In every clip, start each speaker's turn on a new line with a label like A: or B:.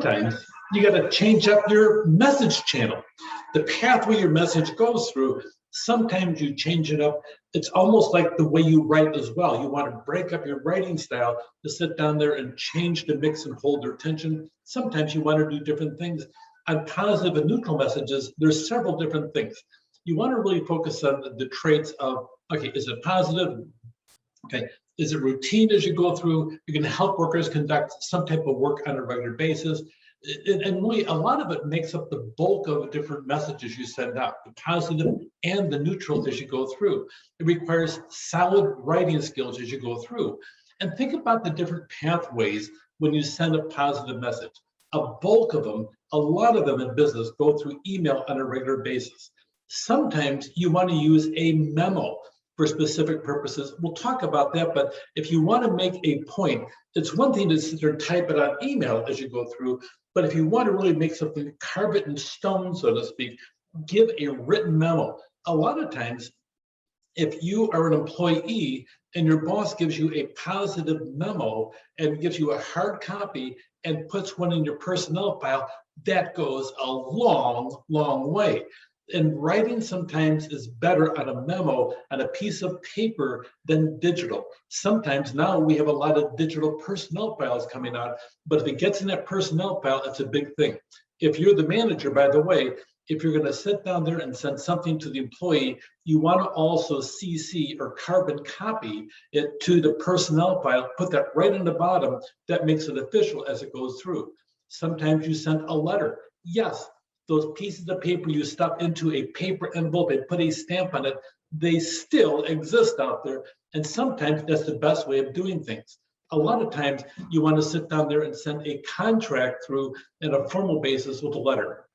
A: sometimes you got to change up your message channel. The pathway your message goes through, sometimes you change it up. It's almost like the way you write as well. You want to break up your writing style to sit down there and change the mix and hold their attention. Sometimes you want to do different things. On positive and neutral messages, there's several different things. You want to really focus on the traits of, okay, is it positive? Okay, is it routine as you go through? You can help workers conduct some type of work on a regular basis. And really, a lot of it makes up the bulk of the different messages you send out, the positive and the neutral as you go through. It requires solid writing skills as you go through. And think about the different pathways when you send a positive message. A bulk of them, a lot of them in business go through email on a regular basis. Sometimes you want to use a memo for specific purposes. We'll talk about that, but if you want to make a point, it's one thing to sit there and type it on email as you go through, but if you want to really make something, carve it in stone, so to speak, give a written memo. A lot of times, if you are an employee and your boss gives you a positive memo and gives you a hard copy and puts one in your personnel file, that goes a long, long way. And writing sometimes is better on a memo, on a piece of paper, than digital. Sometimes now we have a lot of digital personnel files coming out, but if it gets in that personnel file, it's a big thing. If you're the manager, by the way, if you're going to sit down there and send something to the employee, you want to also CC or carbon copy it to the personnel file, put that right in the bottom. That makes it official as it goes through. Sometimes you send a letter. Yes, those pieces of paper you stuff into a paper envelope and put a stamp on it, they still exist out there. And sometimes that's the best way of doing things. A lot of times you want to sit down there and send a contract through on a formal basis with a letter.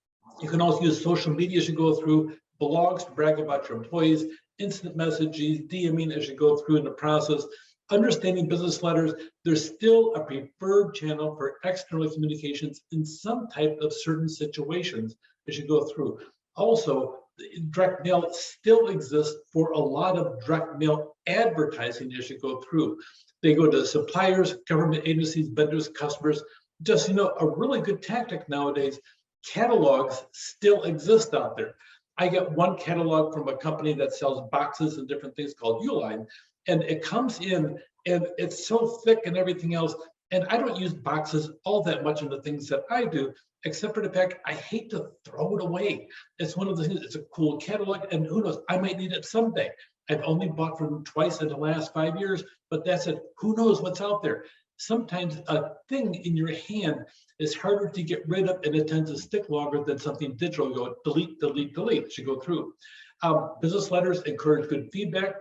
A: You can also use social media as you go through, blogs to brag about your employees, instant messages, DMing as you go through in the process. Understanding business letters, there's still a preferred channel for external communications in some type of certain situations as you go through. Also, direct mail still exists for a lot of direct mail advertising as you go through. They go to suppliers, government agencies, vendors, customers. Just, a really good tactic nowadays, catalogs still exist out there. I get one catalog from a company that sells boxes and different things called Uline. And it comes in and it's so thick and everything else. And I don't use boxes all that much in the things that I do, except for the fact I hate to throw it away. It's one of the things, it's a cool catalog, and who knows, I might need it someday. I've only bought from them twice in the last 5 years, but that's it. Who knows what's out there? Sometimes a thing in your hand is harder to get rid of, and it tends to stick longer than something digital. You go delete, delete, delete as you go through. Business letters encourage good feedback.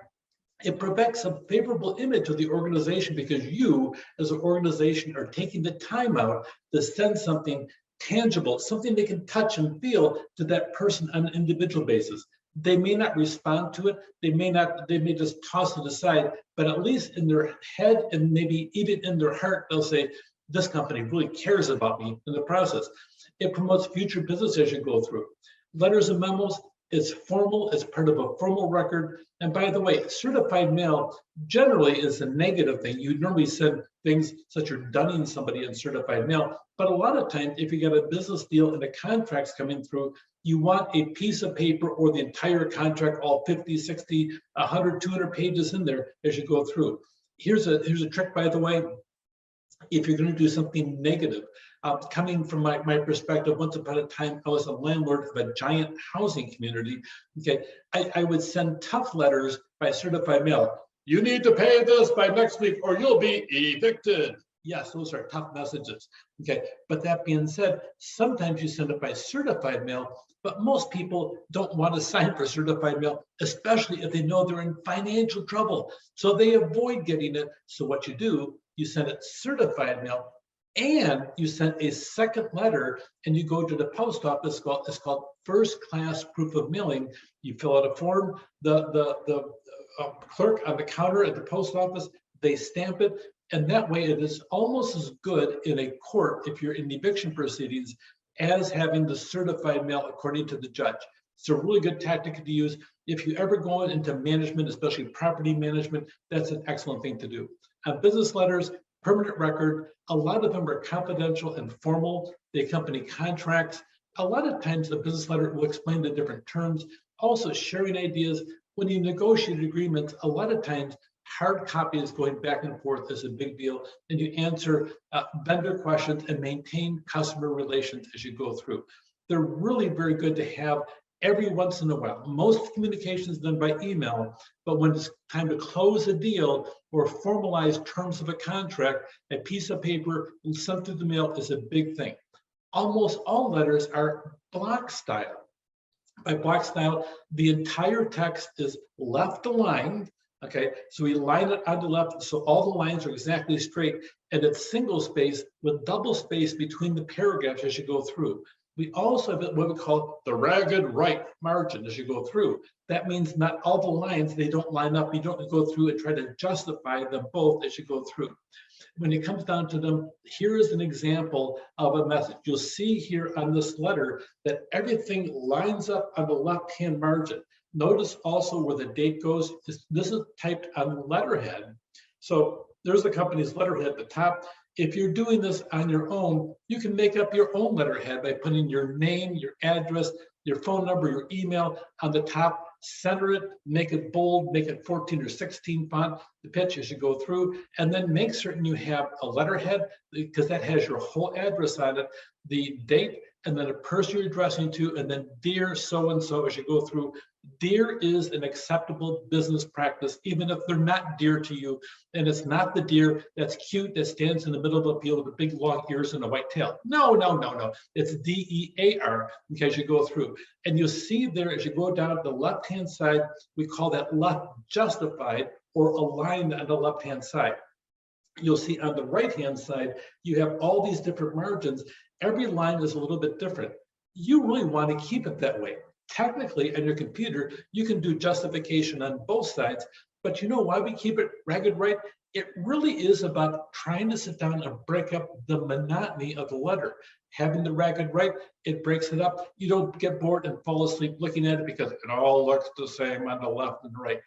A: It projects a favorable image of the organization because you, as an organization, are taking the time out to send something tangible, something they can touch and feel to that person on an individual basis. They may not respond to it. They may just toss it aside, but at least in their head and maybe even in their heart, they'll say, this company really cares about me in the process. It promotes future business as you go through. Letters and memos, it's formal, it's part of a formal record. And by the way, certified mail generally is a negative thing. You normally send things such as dunning somebody in certified mail, but a lot of times if you get a business deal and the contract's coming through, you want a piece of paper or the entire contract, all 50, 60, 100, 200 pages in there as you go through. Here's a trick, by the way. If you're going to do something negative, coming from my perspective, once upon a time, I was a landlord of a giant housing community. Okay, I would send tough letters by certified mail. You need to pay this by next week or you'll be evicted. Yes, those are tough messages. Okay, but that being said, sometimes you send it by certified mail, but most people don't want to sign for certified mail, especially if they know they're in financial trouble. So they avoid getting it. So what you do, you send it certified mail, and you send a second letter, and you go to the post office. It's called first class proof of mailing. You fill out a form. The clerk on the counter at the post office, they stamp it, and that way it is almost as good in a court if you're in eviction proceedings as having the certified mail according to the judge. It's a really good tactic to use. If you ever go into management, especially property management, that's an excellent thing to do. Business letters permanent record. A lot of them are confidential and formal. They accompany contracts. A lot of times the business letter will explain the different terms, also sharing ideas. When you negotiate agreements, a lot of times hard copies going back and forth is a big deal, and you answer vendor questions and maintain customer relations as you go through. They're really very good to have every once in a while. Most communication is done by email, but when it's time to close a deal or formalize terms of a contract, a piece of paper sent through the mail is a big thing. Almost all letters are block style. By block style, the entire text is left aligned. Okay, so we line it on the left, so all the lines are exactly straight, and it's single space with double space between the paragraphs as you go through. We also have what we call the ragged right margin as you go through. That means not all the lines, they don't line up. You don't go through and try to justify them both as you go through. When it comes down to them, here is an example of a message. You'll see here on this letter that everything lines up on the left-hand margin. Notice also where the date goes. This is typed on letterhead. So there's the company's letterhead at the top. If you're doing this on your own, you can make up your own letterhead by putting your name, your address, your phone number, your email on the top, center it, make it bold, make it 14 or 16 font, the pitch as you go through, and then make certain you have a letterhead because that has your whole address on it, the date, and then a person you're addressing to, and then dear so-and-so as you go through. Dear is an acceptable business practice, even if they're not dear to you. And it's not the deer that's cute that stands in the middle of a field with big long ears and a white tail. No, no, no, no. It's DEAR as you go through. And you'll see there as you go down the left-hand side, we call that left justified or aligned on the left-hand side. You'll see on the right-hand side, you have all these different margins. Every line is a little bit different. You really want to keep it that way. Technically, on your computer, you can do justification on both sides, but you know why we keep it ragged right? It really is about trying to sit down and break up the monotony of the letter. Having the ragged right, it breaks it up. You don't get bored and fall asleep looking at it because it all looks the same on the left and the right.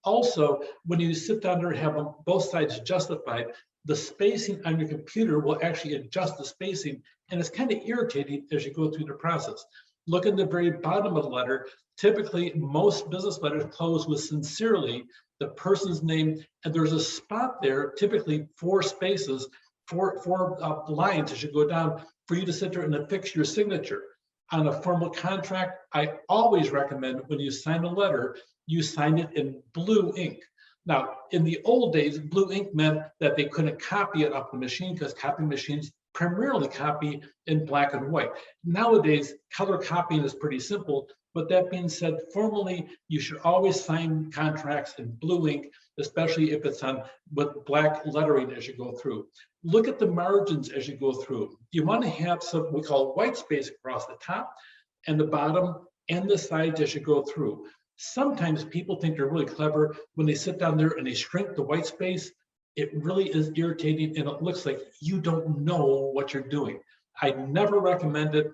A: Also, when you sit down there and have them both sides justified, the spacing on your computer will actually adjust the spacing, and it's kind of irritating as you go through the process. Look at the very bottom of the letter. Typically, most business letters close with sincerely, the person's name, and there's a spot there, typically 4 spaces, four lines as you go down for you to sit there and affix your signature. On a formal contract, I always recommend when you sign a letter, you sign it in blue ink. Now, in the old days, blue ink meant that they couldn't copy it off the machine because copying machines primarily copy in black and white. Nowadays, color copying is pretty simple, but that being said, formally, you should always sign contracts in blue ink, especially if it's on with black lettering as you go through. Look at the margins as you go through. You want to have some we call white space across the top and the bottom and the sides as you go through. Sometimes people think they're really clever when they sit down there and they shrink the white space. It really is irritating and it looks like you don't know what you're doing. I never recommend it.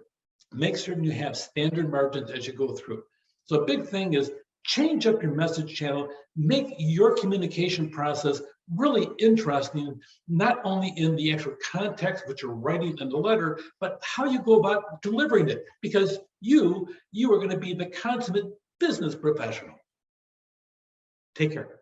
A: Make certain you have standard margins as you go through. So a big thing is change up your message channel, make your communication process really interesting, not only in the actual context, what you're writing in the letter, but how you go about delivering it, because you are going to be the consummate business professional. Take care.